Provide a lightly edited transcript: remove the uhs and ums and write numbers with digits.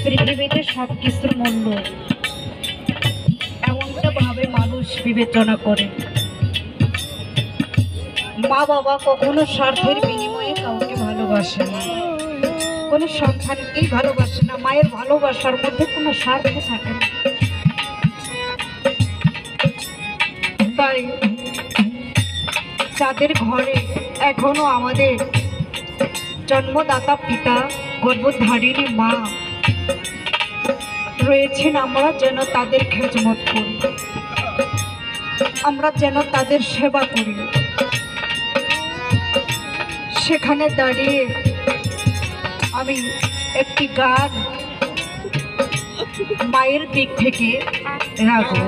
পৃথিবীতে সবকিছুর মূল্য এমনটা ভাবে মানুষ বিবেচনা করে। মা বাবা কখনো স্বার্থের বিনিময়ে কাউকে ভালোবাসে না, কোনো সন্তানকেই ভালোবাসে না। মায়ের ভালোবাসার মধ্যে কোনো স্বার্থ থাকে না। তাই যাদের ঘরে এখনো আমাদের জন্মদাতা পিতা, গর্ভধারিণী মা রয়েছেন, আমরা যেন তাদের খেদমত করি, আমরা যেন তাদের সেবা করি। সেখানে দাঁড়িয়ে আমি একটি গান মায়ের দিক থেকে রাখব।